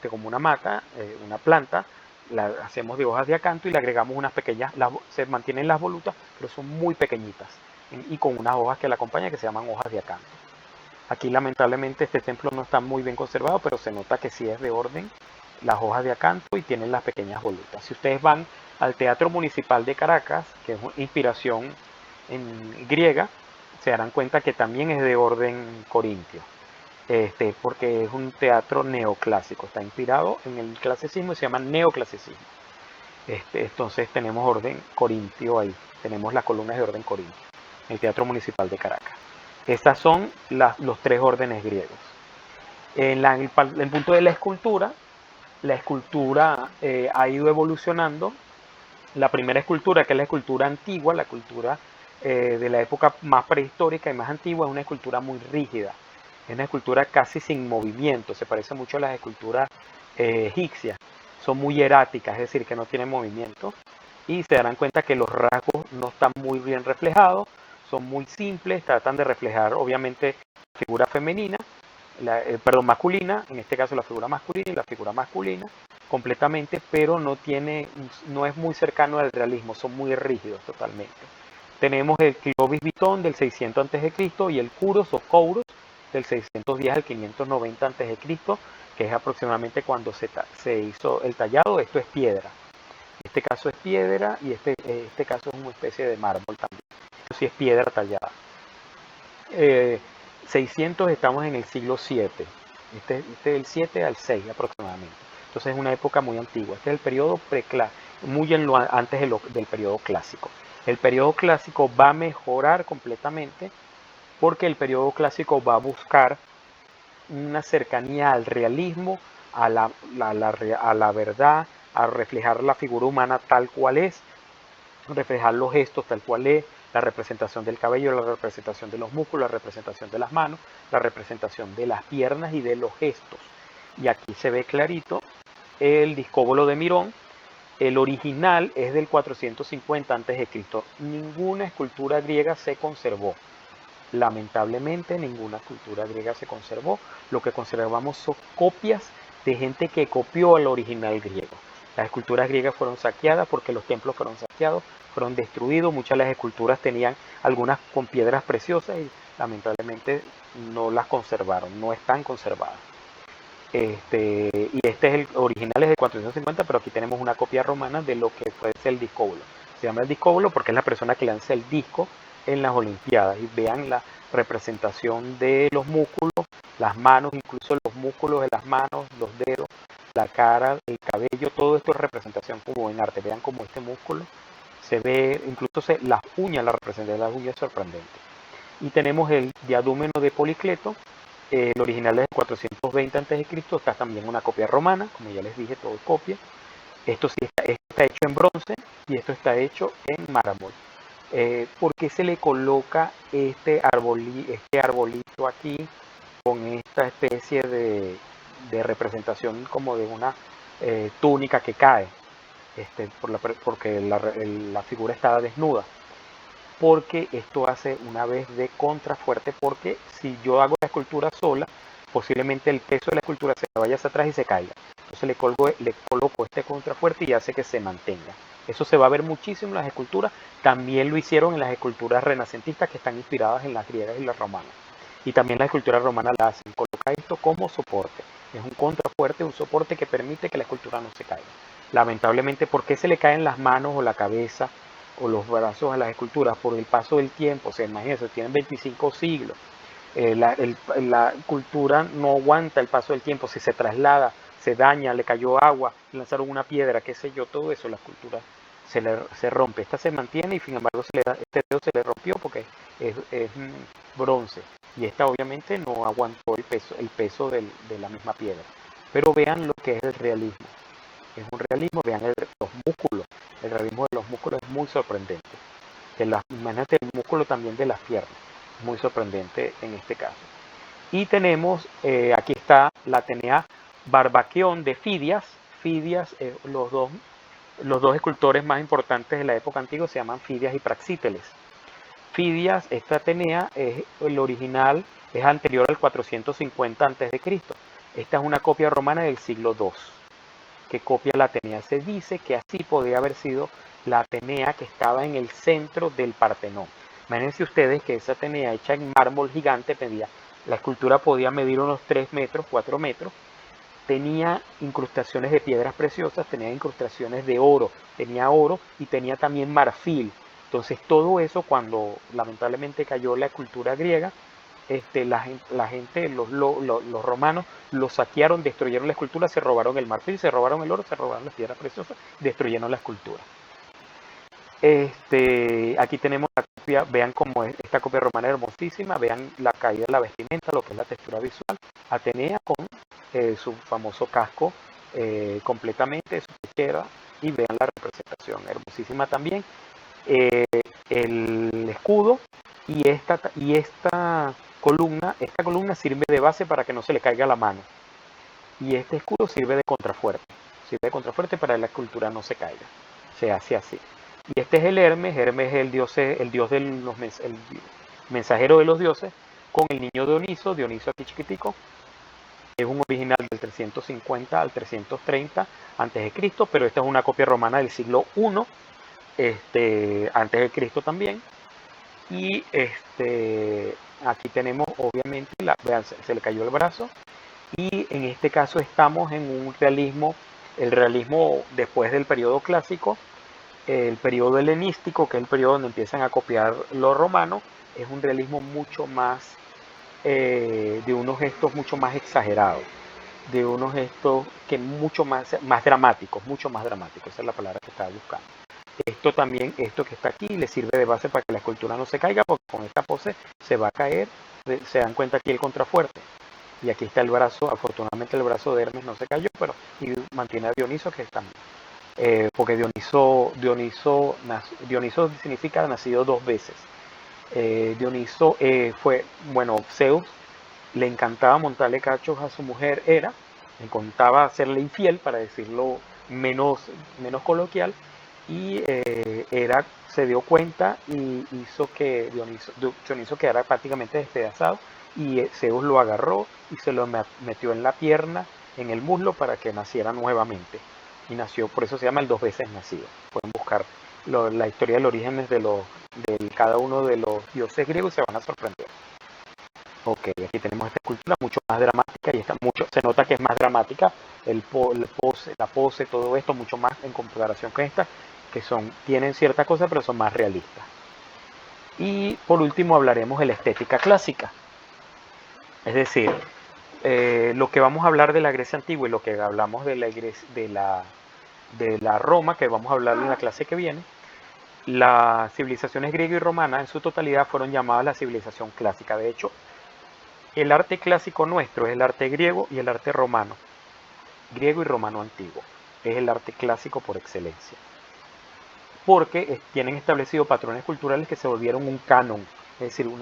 como una mata, una planta, la hacemos de hojas de acanto y le agregamos unas pequeñas, se mantienen las volutas, pero son muy pequeñitas y con unas hojas que la acompañan que se llaman hojas de acanto. Aquí lamentablemente este templo no está muy bien conservado, pero se nota que sí es de orden, las hojas de acanto y tienen las pequeñas volutas. Si ustedes van al Teatro Municipal de Caracas, que es inspiración en griega, se darán cuenta que también es de orden corintio, porque es un teatro neoclásico, está inspirado en el clasicismo y se llama neoclasicismo. Entonces tenemos orden corintio ahí, tenemos las columnas de orden corintio, en el Teatro Municipal de Caracas. Estas son los tres órdenes griegos. En el punto de la escultura ha ido evolucionando. La primera escultura, que es la escultura antigua, la escultura de la época más prehistórica y más antigua, es una escultura muy rígida. Es una escultura casi sin movimiento, se parece mucho a las esculturas egipcias. Son muy hieráticas, es decir, que no tienen movimiento. Y se darán cuenta que los rasgos no están muy bien reflejados, son muy simples, tratan de reflejar obviamente la figura femenina, masculina, en este caso la figura masculina y la figura masculina, completamente, pero no es muy cercano al realismo, son muy rígidos totalmente. Tenemos el Clovis Vitón del 600 a.C. y el Kuros o Kouros del 610 al 590 a.C., que es aproximadamente cuando se hizo el tallado. Esto es piedra. Este caso es piedra y este caso es una especie de mármol también. Esto sí es piedra tallada. 600 estamos en el siglo 7. Este es del 7 al 6 aproximadamente. Entonces es una época muy antigua. Este es el periodo muy antes del periodo clásico. El periodo clásico va a mejorar completamente porque el periodo clásico va a buscar una cercanía al realismo, a la verdad, a reflejar la figura humana tal cual es, reflejar los gestos tal cual es, la representación del cabello, la representación de los músculos, la representación de las manos, la representación de las piernas y de los gestos. Y aquí se ve clarito el discóbolo de Mirón. El original es del 450 a.C. Ninguna escultura griega se conservó. Lamentablemente ninguna escultura griega se conservó. Lo que conservamos son copias de gente que copió al original griego. Las esculturas griegas fueron saqueadas porque los templos fueron saqueados, fueron destruidos. Muchas de las esculturas tenían algunas con piedras preciosas y lamentablemente no las conservaron, no están conservadas. Y este es el original, es de 450, pero aquí tenemos una copia romana de lo que puede ser el discóbolo. Se llama el discóbolo porque es la persona que lanza el disco en las Olimpiadas. Y vean la representación de los músculos, las manos, incluso los músculos de las manos, los dedos, la cara, el cabello, todo esto es representación como en arte. Vean cómo este músculo se ve, incluso las uñas, la representación de las uñas es sorprendente. Y tenemos el diadúmeno de Policleto. El original es de 420 a.C., está también una copia romana, como ya les dije, todo es copia. Esto sí está hecho en bronce y esto está hecho en mármol. ¿Por qué se le coloca este arbolito aquí con esta especie de representación como de una túnica que cae? Porque la figura está desnuda. Porque esto hace una vez de contrafuerte, porque si yo hago la escultura sola, posiblemente el peso de la escultura se vaya hacia atrás y se caiga. Entonces le coloco este contrafuerte y hace que se mantenga. Eso se va a ver muchísimo en las esculturas. También lo hicieron en las esculturas renacentistas que están inspiradas en las griegas y las romanas. Y también la escultura romana la hacen. Coloca esto como soporte. Es un contrafuerte, un soporte que permite que la escultura no se caiga. Lamentablemente, ¿por qué se le caen las manos o la cabeza o los brazos a las esculturas? Por el paso del tiempo. Se imagínense, tienen 25 siglos. La cultura no aguanta el paso del tiempo. Si se traslada, se daña, le cayó agua, lanzaron una piedra, qué sé yo, todo eso, la escultura se rompe. Esta se mantiene y sin embargo este dedo se le rompió porque es bronce. Y esta obviamente no aguantó el peso de la misma piedra. Pero vean lo que es el realismo. Es un realismo, vean los músculos. El realismo de los músculos es muy sorprendente. Imagínate el músculo también de las piernas. Muy sorprendente en este caso. Y tenemos, aquí está la Atenea Barbaqueón de Fidias. Fidias, los dos escultores más importantes de la época antigua se llaman Fidias y Praxíteles. Fidias, esta Atenea, es el original, es anterior al 450 a.C. Esta es una copia romana del siglo II, que copia la Atenea. Se dice que así podría haber sido la Atenea que estaba en el centro del Partenón. Imagínense ustedes que esa Atenea hecha en mármol gigante, la escultura podía medir unos 3 metros, 4 metros, tenía incrustaciones de piedras preciosas, tenía incrustaciones de oro, tenía oro y tenía también marfil. Entonces todo eso, cuando lamentablemente cayó la escultura griega, la gente, los romanos, lo saquearon, destruyeron la escultura, se robaron el marfil, se robaron el oro, se robaron las piedras preciosas, destruyeron la escultura. Aquí tenemos la copia, vean cómo es esta copia romana hermosísima, vean la caída de la vestimenta, lo que es la textura visual. Atenea con su famoso casco completamente, su pechera, y vean la representación, hermosísima también. El escudo y esta columna sirve de base para que no se le caiga la mano. Y este escudo sirve de contrafuerte para que la escultura no se caiga. Se hace así. Y este es el Hermes es el dios el mensajero de los dioses, con el niño Dioniso aquí chiquitico. Es un original del 350 al 330 a.C., pero esta es una copia romana del siglo I antes de Cristo también. Y aquí tenemos obviamente, vean, se le cayó el brazo. Y en este caso estamos en un realismo, el realismo después del periodo clásico, el periodo helenístico, que es el periodo donde empiezan a copiar los romanos, es un realismo mucho más, de unos gestos mucho más exagerados, de unos gestos que mucho más dramáticos, esa es la palabra que estaba buscando. Esto también, esto que está aquí, le sirve de base para que la escultura no se caiga, porque con esta pose se va a caer. Se dan cuenta aquí el contrafuerte. Y aquí está el brazo, afortunadamente el brazo de Hermes no se cayó, pero y mantiene a Dioniso, que está, porque Dioniso significa nacido dos veces. Dioniso Zeus le encantaba montarle cachos a su mujer Hera, le encantaba hacerle infiel, para decirlo menos coloquial, y Hera se dio cuenta y hizo que Dioniso quedara prácticamente despedazado, y Zeus lo agarró y se lo metió en la pierna, en el muslo, para que naciera nuevamente. Y nació, por eso se llama el dos veces nacido. Pueden buscar la historia del origen de cada uno de los dioses griegos y se van a sorprender. Ok, aquí tenemos esta escultura mucho más dramática, y se nota que es más dramática, la pose, todo esto mucho más en comparación con esta, que tienen ciertas cosas pero son más realistas. Y por último hablaremos de la estética clásica. Es decir, lo que vamos a hablar de la Grecia antigua y lo que hablamos de la Roma, que vamos a hablar en la clase que viene, las civilizaciones griega y romana en su totalidad fueron llamadas la civilización clásica. De hecho, el arte clásico nuestro es el arte griego y el arte romano. Griego y romano antiguo. Es el arte clásico por excelencia. Porque tienen establecido patrones culturales que se volvieron un canon. Es decir, un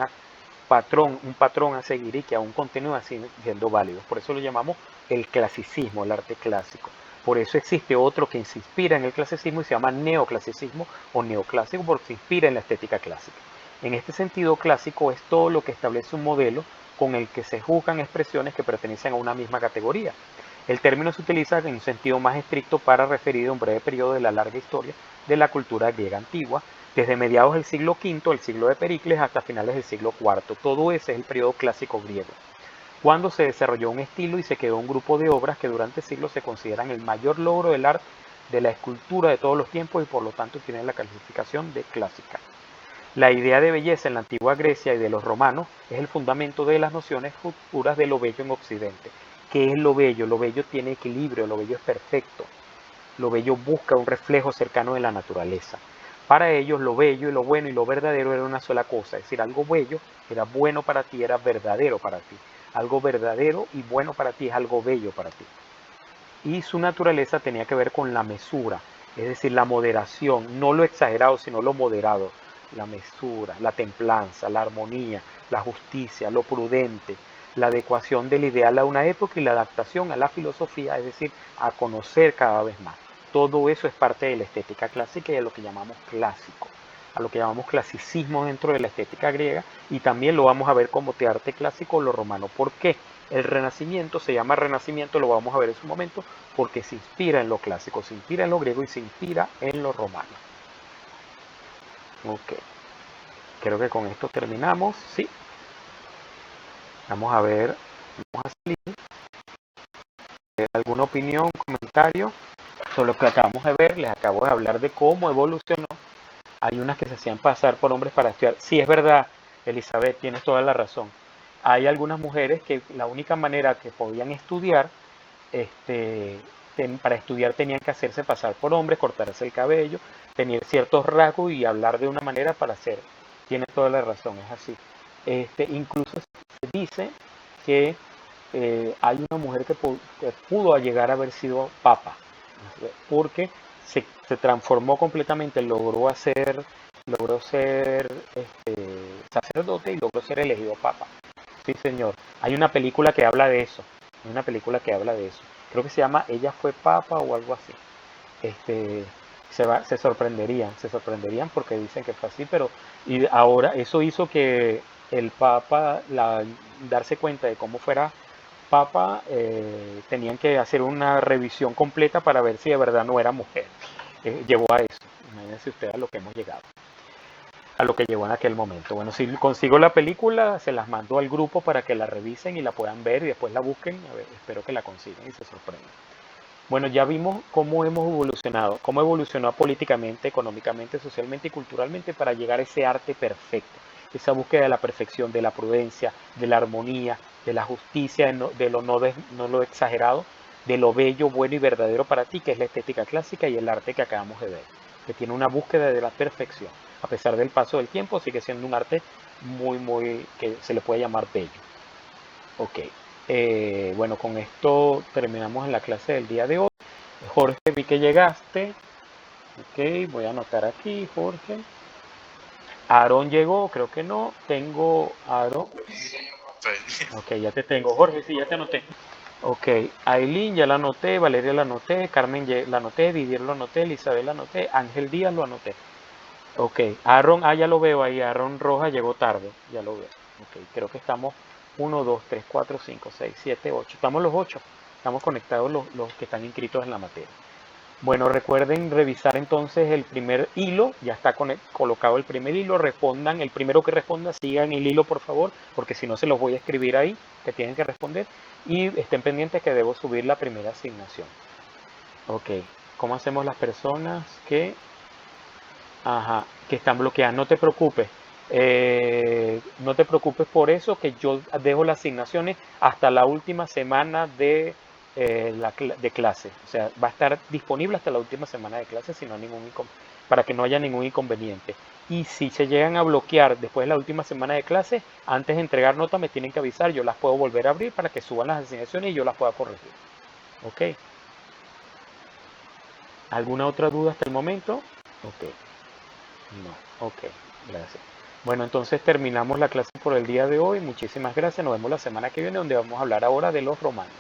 patrón a seguir, y que aún continúa siendo válido. Por eso lo llamamos el clasicismo, el arte clásico. Por eso existe otro que se inspira en el clasicismo y se llama neoclasicismo o neoclásico, porque se inspira en la estética clásica. En este sentido, clásico es todo lo que establece un modelo con el que se juzgan expresiones que pertenecen a una misma categoría. El término se utiliza en un sentido más estricto para referir a un breve periodo de la larga historia de la cultura griega antigua, desde mediados del siglo V, el siglo de Pericles, hasta finales del siglo IV. Todo ese es el periodo clásico griego, cuando se desarrolló un estilo y se quedó un grupo de obras que durante siglos se consideran el mayor logro del arte de la escultura de todos los tiempos, y por lo tanto tienen la calificación de clásica. La idea de belleza en la antigua Grecia y de los romanos es el fundamento de las nociones futuras de lo bello en Occidente. ¿Qué es lo bello? Lo bello tiene equilibrio, lo bello es perfecto. Lo bello busca un reflejo cercano de la naturaleza. Para ellos lo bello y lo bueno y lo verdadero era una sola cosa, es decir, algo bello era bueno para ti, era verdadero para ti. Algo verdadero y bueno para ti es algo bello para ti. Y su naturaleza tenía que ver con la mesura, es decir, la moderación, no lo exagerado, sino lo moderado. La mesura, la templanza, la armonía, la justicia, lo prudente, la adecuación del ideal a una época y la adaptación a la filosofía, es decir, a conocer cada vez más. Todo eso es parte de la estética clásica y de lo que llamamos clásico. a lo que llamamos clasicismo dentro de la estética griega, y también lo vamos a ver como de arte clásico lo romano. ¿Por qué? El Renacimiento se llama Renacimiento, lo vamos a ver en su momento, porque se inspira en lo clásico, se inspira en lo griego y se inspira en lo romano. Ok, creo que con esto terminamos. Sí, vamos a ver, vamos a salir. ¿Alguna opinión, comentario sobre lo que acabamos de ver? Les acabo de hablar de cómo evolucionó. Hay unas que se hacían pasar por hombres para estudiar. Sí, es verdad, Elizabeth, tienes toda la razón. Hay algunas mujeres que la única manera que podían estudiar, para estudiar tenían que hacerse pasar por hombres, cortarse el cabello, tener ciertos rasgos y hablar de una manera para hacer. Tienes toda la razón, es así. Incluso se dice que hay una mujer que pudo llegar a haber sido papa, porque se transformó completamente, logró ser sacerdote y logró ser elegido papa. Sí, señor. Hay una película que habla de eso. Hay una película que habla de eso. Creo que se llama Ella fue papa o algo así. Este, se sorprenderían porque dicen que fue así, pero y ahora eso hizo que el papa, darse cuenta de cómo fuera papa, tenían que hacer una revisión completa para ver si de verdad no era mujer. Llevó a eso. Imagínense ustedes a lo que hemos llegado, a lo que llegó en aquel momento. Bueno, si consigo la película, se las mando al grupo para que la revisen y la puedan ver y después la busquen. A ver, espero que la consigan y se sorprendan. Bueno, ya vimos cómo hemos evolucionado, cómo evolucionó políticamente, económicamente, socialmente y culturalmente para llegar a ese arte perfecto, esa búsqueda de la perfección, de la prudencia, de la armonía, de la justicia, de lo no lo exagerado, de lo bello, bueno y verdadero para ti, que es la estética clásica y el arte que acabamos de ver, que tiene una búsqueda de la perfección. A pesar del paso del tiempo, sigue siendo un arte que se le puede llamar bello. Ok, bueno, con esto terminamos en la clase del día de hoy. Jorge, vi que llegaste. Ok, voy a anotar aquí, Jorge. Aarón llegó, creo que no. Tengo Aarón. Ok, ya te tengo. Jorge, sí, ya te anoté. Ok, Aileen ya la anoté, Valeria la anoté, Carmen la anoté, Didier lo anoté, Elizabeth la anoté, Ángel Díaz lo anoté. Ok, Aaron, ya lo veo ahí, Aaron Roja llegó tarde, ya lo veo. Ok, creo que estamos 1, 2, 3, 4, 5, 6, 7, 8. Estamos los 8, estamos conectados los que están inscritos en la materia. Bueno, recuerden revisar entonces el primer hilo, ya está colocado el primer hilo, respondan, el primero que responda, sigan el hilo por favor, porque si no se los voy a escribir ahí, que tienen que responder, y estén pendientes que debo subir la primera asignación. Ok, ¿cómo hacemos las personas que están bloqueadas? No te preocupes, no te preocupes por eso, que yo dejo las asignaciones hasta la última semana de clase. O sea, va a estar disponible hasta la última semana de clase si no hay para que no haya ningún inconveniente. Y si se llegan a bloquear después de la última semana de clase, antes de entregar nota me tienen que avisar, yo las puedo volver a abrir para que suban las asignaciones y yo las pueda corregir. ¿Ok? ¿Alguna otra duda hasta el momento? Ok. No, ok, gracias. Bueno, entonces terminamos la clase por el día de hoy. Muchísimas gracias. Nos vemos la semana que viene donde vamos a hablar ahora de los romanos.